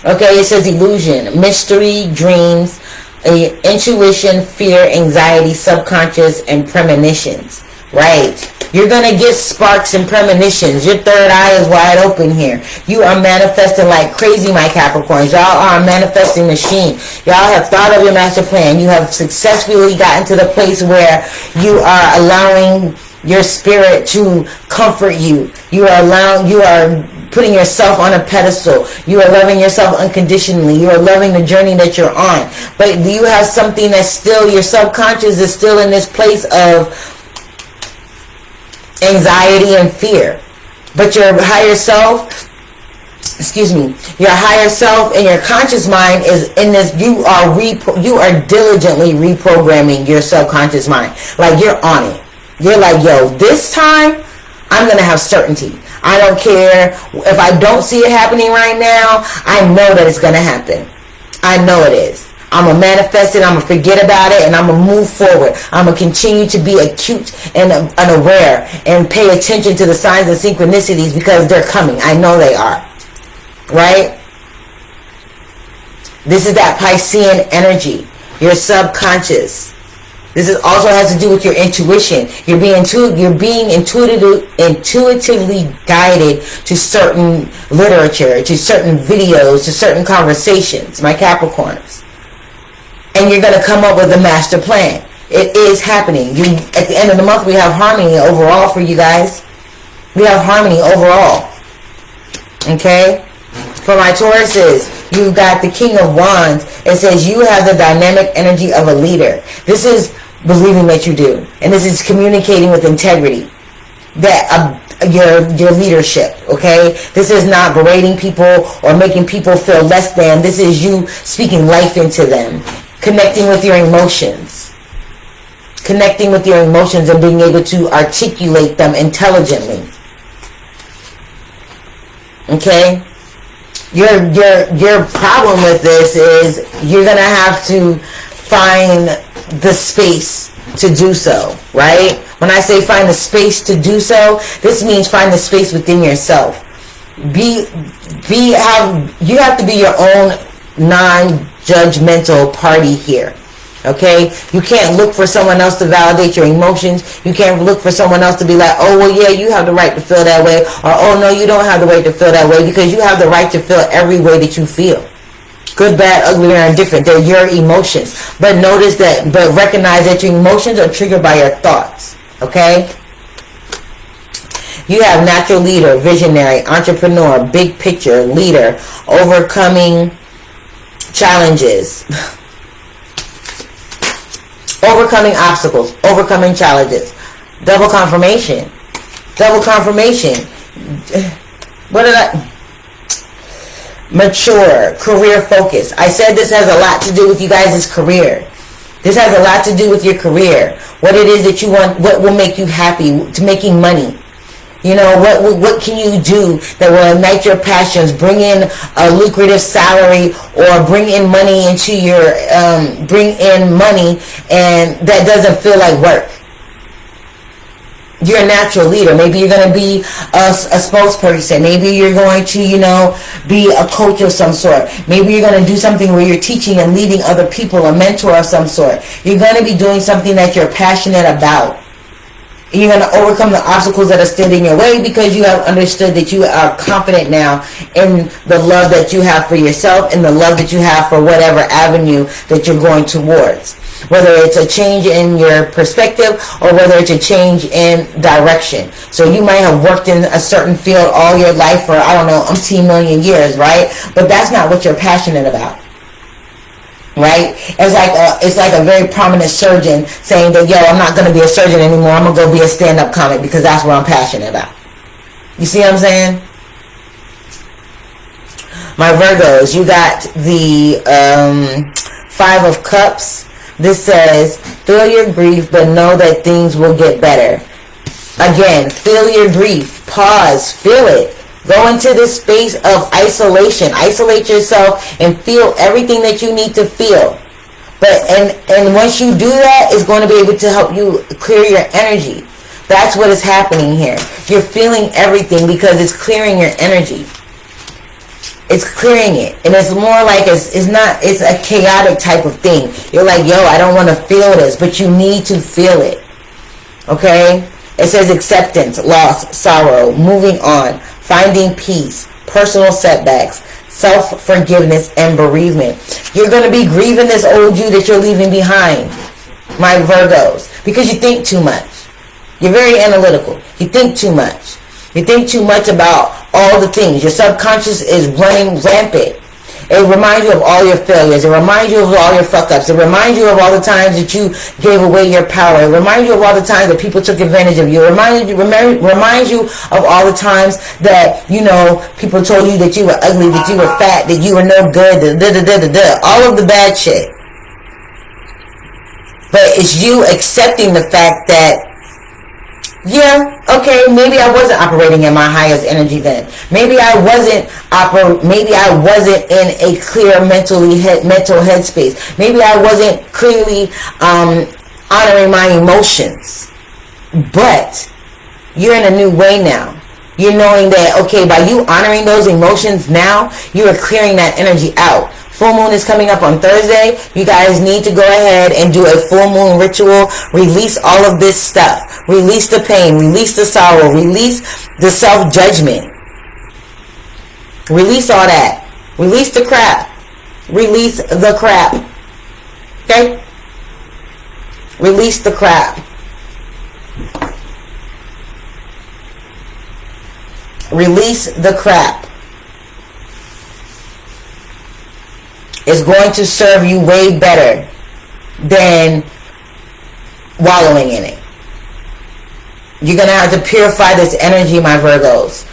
Okay, it says illusion, mystery, dreams, intuition, fear, anxiety, subconscious, and premonitions. Right? You're going to get sparks and premonitions. Your third eye is wide open here. You are manifesting like crazy, my Capricorns. Y'all are a manifesting machine. Y'all have thought of your master plan. You have successfully gotten to the place where you are allowing your spirit to comfort you. You are putting yourself on a pedestal. You are loving yourself unconditionally. You are loving the journey that you're on. But you have something that's still, your subconscious is still in this place of anxiety and fear. But your higher self, your higher self and your conscious mind is in this. You are diligently reprogramming your subconscious mind. Like you're on it. You're like, yo, this time I'm going to have certainty. I don't care if I don't see it happening right now. I know that it's going to happen. I know it is. I'm going to manifest it. I'm going to forget about it. And I'm going to move forward. I'm going to continue to be acute and aware and pay attention to the signs and synchronicities because they're coming. I know they are. Right? This is that Piscean energy. Your subconscious. This also has to do with your intuition. You're being intuitively guided to certain literature, to certain videos, to certain conversations, my Capricorns. And you're going to come up with a master plan. It is happening. At the end of the month, we have harmony overall for you guys. We have harmony overall. Okay? For my Tauruses, you've got the King of Wands. It says you have the dynamic energy of a leader. This is believing that you do, and this is communicating with integrity, that your leadership. Okay, this is not berating people or making people feel less than. This is you speaking life into them, connecting with your emotions, and being able to articulate them intelligently. Okay, your problem with this is you're gonna have to find the space to do so, right? When I say find the space to do so, this means find the space within yourself. You have to be your own non-judgmental party here. Okay? You can't look for someone else to validate your emotions. You can't look for someone else to be like, oh, well, yeah, you have the right to feel that way. Or, oh, no, you don't have the right to feel that way, because you have the right to feel every way that you feel. Good, bad, ugly, or indifferent. They're your emotions. But recognize that your emotions are triggered by your thoughts. Okay? You have natural leader, visionary, entrepreneur, big picture, leader, overcoming challenges, overcoming obstacles, overcoming challenges, double confirmation, double confirmation. What did I? Mature, career focus. I said this has a lot to do with you guys' career. This has a lot to do with your career. What it is that you want, what will make you happy, to making money. You know, what can you do that will ignite your passions, bring in a lucrative salary, or bring in money into your, bring in money, and that doesn't feel like work. You're a natural leader. Maybe you're going to be a spokesperson. Maybe you're going to, you know, be a coach of some sort. Maybe you're going to do something where you're teaching and leading other people, a mentor of some sort. You're going to be doing something that you're passionate about. You're going to overcome the obstacles that are standing in your way because you have understood that you are confident now in the love that you have for yourself and the love that you have for whatever avenue that you're going towards. Whether it's a change in your perspective or whether it's a change in direction. So you might have worked in a certain field all your life for, I don't know, umpteen million years, right? But that's not what you're passionate about. Right? It's like a very prominent surgeon saying that, yo, I'm not going to be a surgeon anymore. I'm going to go be a stand-up comic because that's what I'm passionate about. You see what I'm saying? My Virgos, you got the 5 of Cups. This says, feel your grief, but know that things will get better. Again, feel your grief. Pause. Feel it. Go into this space of isolation. Isolate yourself and feel everything that you need to feel. But and once you do that, it's going to be able to help you clear your energy. That's what is happening here. You're feeling everything because it's clearing your energy. It's clearing it. And it's more like it's a chaotic type of thing. You're like, yo, I don't want to feel this, but you need to feel it. Okay? It says acceptance, loss, sorrow, moving on, finding peace, personal setbacks, self-forgiveness, and bereavement. You're going to be grieving this old you that you're leaving behind, my Virgos, because you think too much. You're very analytical. You think too much. You think too much about all the things. Your subconscious is running rampant. It reminds you of all your failures. It reminds you of all your fuck-ups. It reminds you of all the times that you gave away your power. It reminds you of all the times that people took advantage of you. It reminds you of all the times that, you know, people told you that you were ugly, that you were fat, that you were no good, all of the bad shit. But it's you accepting the fact that, yeah, okay, maybe I wasn't operating in my highest energy then. Maybe I wasn't in a clear mental headspace. Maybe I wasn't clearly honoring my emotions. But you're in a new way now. You're knowing that, okay, by you honoring those emotions now, you are clearing that energy out. Full moon is coming up on Thursday. You guys need to go ahead and do a full moon ritual. Release all of this stuff. Release the pain. Release the sorrow. Release the self-judgment. Release all that. Release the crap. Release the crap. Okay? Release the crap. Release the crap. It's going to serve you way better than wallowing in it. You're going to have to purify this energy, my Virgos.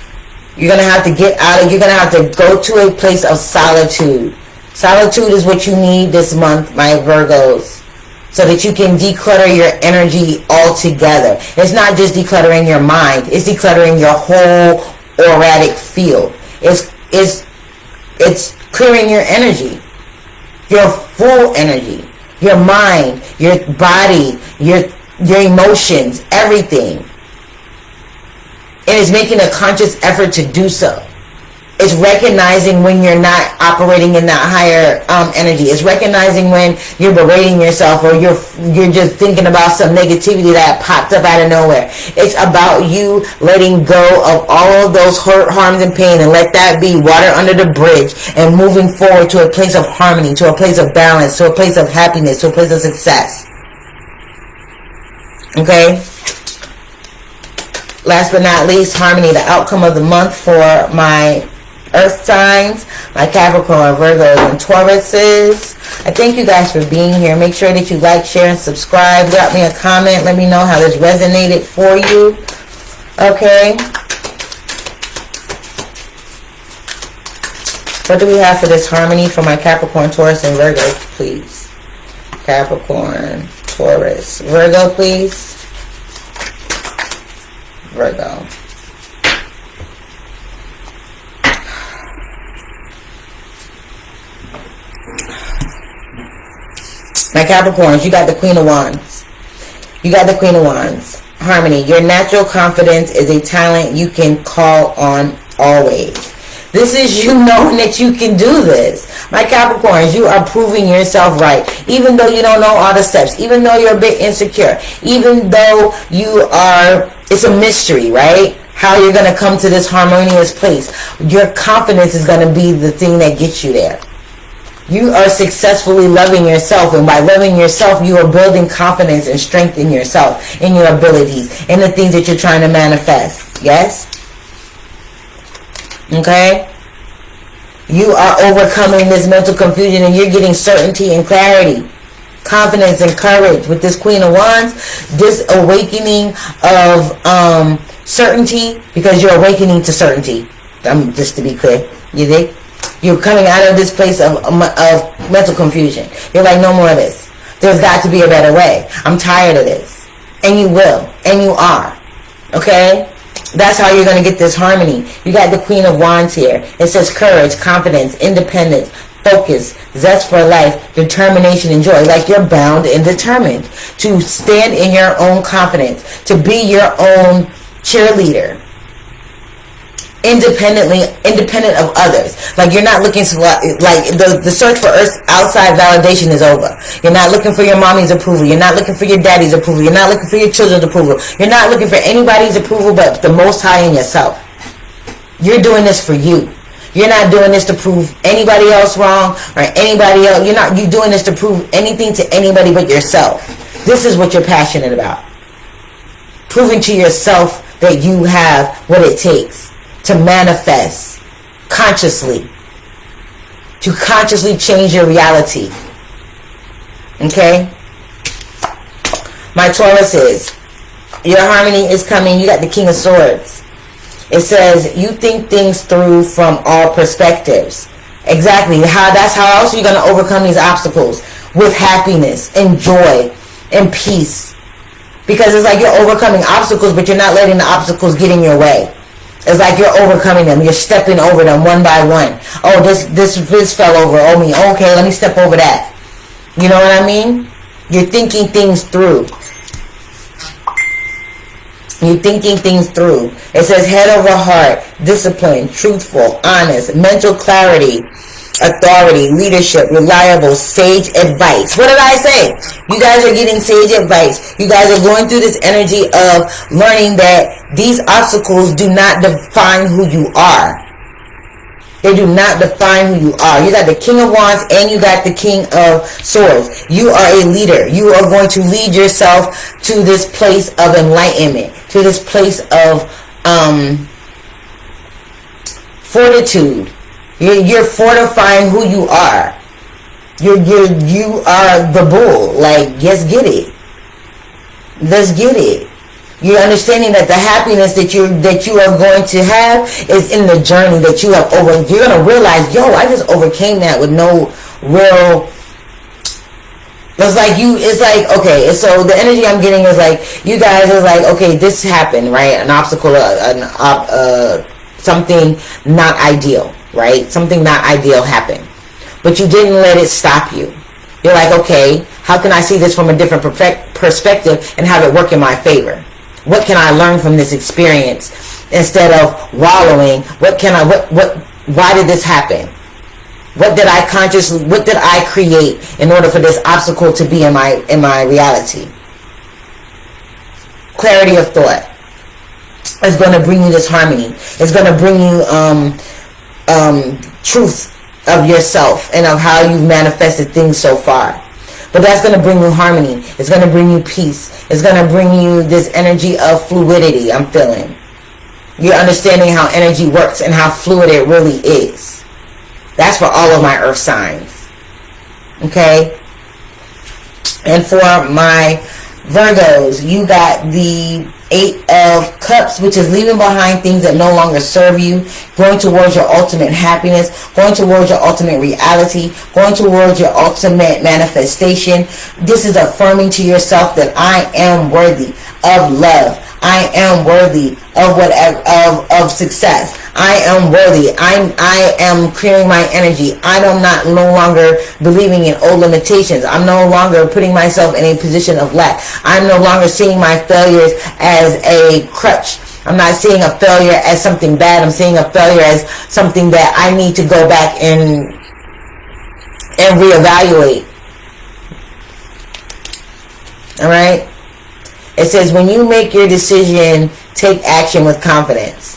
You're going to have to get out of, you're going to have to go to a place of solitude. Solitude is what you need this month, my Virgos, so that you can declutter your energy altogether. It's not just decluttering your mind, it's decluttering your whole auratic field. It's clearing your energy. Your full energy, your mind, your body, your emotions, everything. It is making a conscious effort to do so. It's recognizing when you're not operating in that higher energy. It's recognizing when you're berating yourself or you're just thinking about some negativity that popped up out of nowhere. It's about you letting go of all of those hurt, harms, and pain and let that be water under the bridge and moving forward to a place of harmony, to a place of balance, to a place of happiness, to a place of success. Okay? Last but not least, harmony, the outcome of the month for my Earth signs, my Capricorn, Virgos, and Tauruses. I thank you guys for being here. Make sure that you like, share, and subscribe. Drop me a comment. Let me know how this resonated for you. Okay. What do we have for this harmony for my Capricorn, Taurus, and Virgo, please? Capricorn, Taurus, Virgo, please. Virgo. My Capricorns, you got the Queen of Wands. You got the Queen of Wands. Harmony. Your natural confidence is a talent you can call on always. This is you knowing that you can do this. My Capricorns, you are proving yourself right. Even though you don't know all the steps. Even though you're a bit insecure. Even though you are, it's a mystery, right? How you're going to come to this harmonious place. Your confidence is going to be the thing that gets you there. You are successfully loving yourself, and by loving yourself, you are building confidence and strength in yourself, in your abilities, in the things that you're trying to manifest. Yes? Okay? You are overcoming this mental confusion, and you're getting certainty and clarity, confidence and courage with this Queen of Wands. This awakening of certainty, because you're awakening to certainty. Just to be clear. You think? You're coming out of this place of mental confusion. You're like, no more of this. There's got to be a better way. I'm tired of this. And you will. And you are. Okay? That's how you're going to get this harmony. You got the Queen of Wands here. It says courage, confidence, independence, focus, zest for life, determination, and joy. Like you're bound and determined to stand in your own confidence, to be your own cheerleader. Independent of others. Like you're not looking to, like the search for outside validation is over. You're not looking for your mommy's approval. You're not looking for your daddy's approval. You're not looking for your children's approval. You're not looking for anybody's approval but the Most High and yourself. You're doing this for you. You're not doing this to prove anybody else wrong or anybody else. You're doing this to prove anything to anybody but yourself. This is what you're passionate about. Proving to yourself that you have what it takes to manifest consciously, to consciously change your reality. Okay? My Tauruses, your harmony is coming. You got the King of Swords. It says you think things through from all perspectives. Exactly. That's how else you're going to overcome these obstacles, with happiness and joy and peace. Because it's like you're overcoming obstacles, but you're not letting the obstacles get in your way. It's like you're overcoming them. You're stepping over them one by one. Oh, this fell over. Oh, me. Okay, let me step over that. You know what I mean? You're thinking things through. You're thinking things through. It says head over heart, discipline, truthful, honest, mental clarity, authority, leadership, reliable, sage advice. What did I say? You guys are getting sage advice. You guys are going through this energy of learning that these obstacles do not define who you are. They do not define who you are. You got the King of Wands and you got the King of Swords. You are a leader. You are going to lead yourself to this place of enlightenment, to this place of fortitude. You're fortifying who you are. You are the bull. Like, let's get it. Let's get it. You're understanding that the happiness that you are going to have is in the journey that you have over. You're gonna realize, yo, I just overcame that with no real. It's like okay. So the energy I'm getting is like you guys are like, okay, this happened, right? An obstacle, something not ideal. Right? Something not ideal happened. But you didn't let it stop you. You're like, okay, how can I see this from a different perspective and have it work in my favor? What can I learn from this experience instead of wallowing? Why did this happen? What did I create in order for this obstacle to be in my reality? Clarity of thought is going to bring you this harmony. It's going to bring you truth of yourself and of how you've manifested things so far. But that's going to bring you harmony. It's going to bring you peace. It's going to bring you this energy of fluidity I'm feeling. You're understanding how energy works and how fluid it really is. That's for all of my earth signs. Okay? And for my Virgos, you got the 8 of Cups, which is leaving behind things that no longer serve you, going towards your ultimate happiness, going towards your ultimate reality, going towards your ultimate manifestation. This is affirming to yourself that I am worthy of love. I am worthy of whatever, of success. I am worthy. I am clearing my energy. I'm not no longer believing in old limitations. I'm no longer putting myself in a position of lack. I'm no longer seeing my failures as a crutch. I'm not seeing a failure as something bad. I'm seeing a failure as something that I need to go back and reevaluate. All right? It says, when you make your decision, take action with confidence.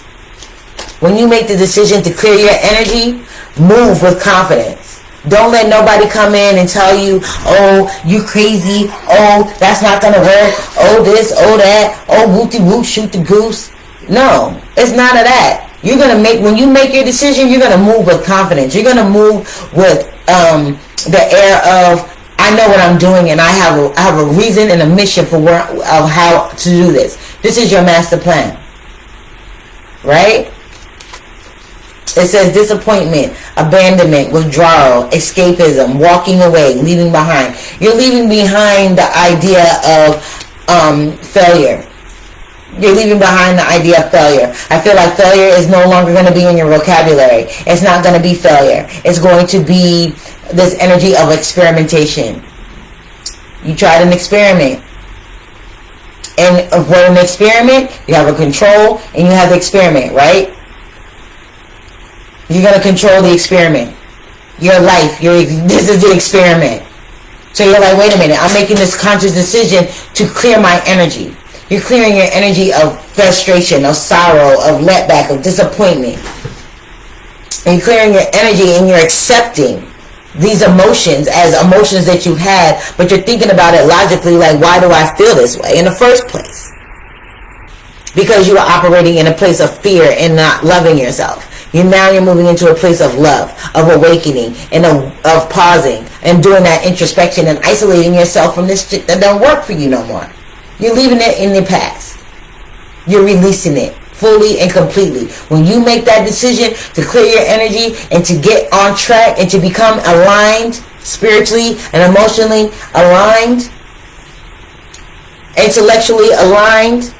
When you make the decision to clear your energy, move with confidence. Don't let nobody come in and tell you, oh, you crazy. Oh, that's not going to work. Oh, this, oh, that. Oh, whoopty whoop, shoot the goose. No, it's none of that. You're going to make, when you make your decision, you're going to move with confidence. You're going to move with the air of, I know what I'm doing, and I have a reason and a mission for of how to do this. This is your master plan, right? It says disappointment, abandonment, withdrawal, escapism, walking away, leaving behind. You're leaving behind the idea of failure. You're leaving behind the idea of failure. I feel like failure is no longer going to be in your vocabulary. It's not going to be failure. It's going to be this energy of experimentation. You tried an experiment. And for an experiment, you have a control and you have the experiment, right? You're going to control the experiment. Your life. This is the experiment. So you're like, wait a minute. I'm making this conscious decision to clear my energy. You're clearing your energy of frustration, of sorrow, of letback, of disappointment. And you're clearing your energy and you're accepting these emotions as emotions that you've had, but you're thinking about it logically, like, why do I feel this way in the first place? Because you are operating in a place of fear and not loving yourself. Now you're moving into a place of love, of awakening, and of pausing and doing that introspection and isolating yourself from this shit that don't work for you no more. You're leaving it in the past. You're releasing it fully and completely. When you make that decision to clear your energy and to get on track and to become aligned spiritually and emotionally aligned, intellectually aligned,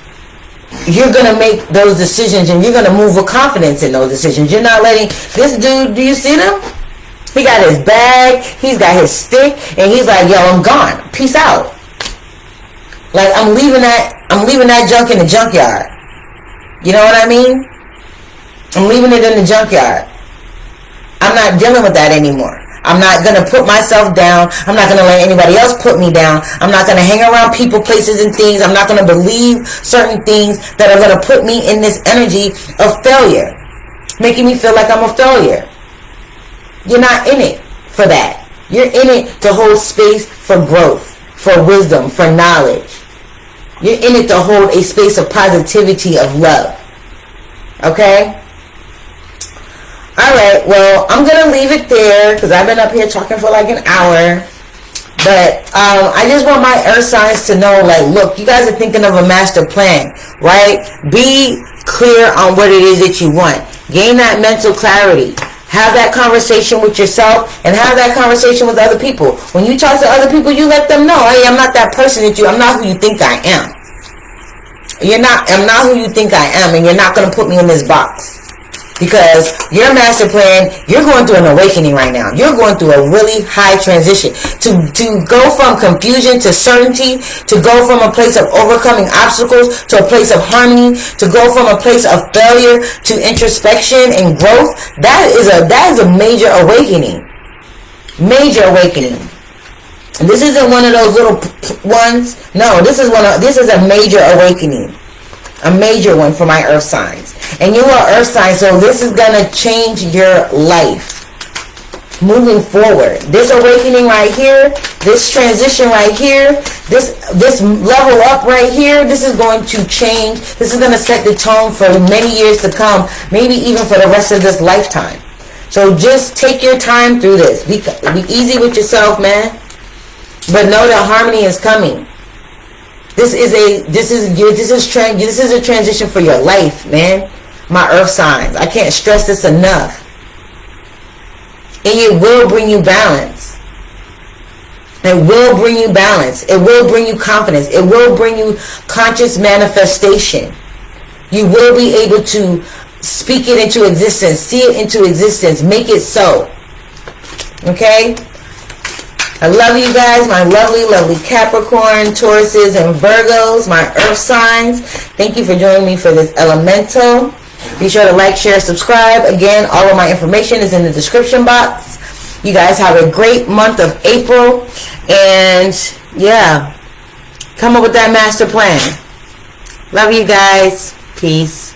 you're going to make those decisions and you're going to move with confidence in those decisions. You're not letting this dude, do you see them? He got his bag, he's got his stick, and he's like, yo, I'm gone. Peace out. Like, I'm leaving that junk in the junkyard. You know what I mean? I'm leaving it in the junkyard. I'm not dealing with that anymore. I'm not going to put myself down. I'm not going to let anybody else put me down. I'm not going to hang around people, places, and things. I'm not going to believe certain things that are going to put me in this energy of failure, making me feel like I'm a failure. You're not in it for that. You're in it to hold space for growth, for wisdom, for knowledge. You're in it to hold a space of positivity, of love. Okay? Alright, well, I'm going to leave it there because I've been up here talking for like an hour. But I just want my earth signs to know, like, look, you guys are thinking of a master plan, right? Be clear on what it is that you want. Gain that mental clarity. Have that conversation with yourself and have that conversation with other people. When you talk to other people, you let them know, hey, I'm not that person that I'm not who you think I am. I'm not who you think I am, and you're not going to put me in this box. Because your master plan, you're going through an awakening right now. You're going through a really high transition. To go from confusion to certainty, to go from a place of overcoming obstacles to a place of harmony, to go from a place of failure to introspection and growth, that is a major awakening. Major awakening. And this isn't one of those little ones. No, this is a major awakening. A major one for my earth signs. And you are earth signs, so this is going to change your life. moving forward. This awakening right here, this transition right here, this level up right here, this is going to change. This is going to set the tone for many years to come, maybe even for the rest of this lifetime. So just take your time through this. Be easy with yourself, man. But know that harmony is coming. This is a transition for your life, man. My earth signs. I can't stress this enough. And it will bring you balance. It will bring you balance. It will bring you confidence. It will bring you conscious manifestation. You will be able to speak it into existence, see it into existence, make it so. Okay? I love you guys, my lovely, lovely Capricorn, Tauruses, and Virgos, my earth signs. Thank you for joining me for this elemental. Be sure to like, share, subscribe. Again, all of my information is in the description box. You guys have a great month of April. And yeah, come up with that master plan. Love you guys. Peace.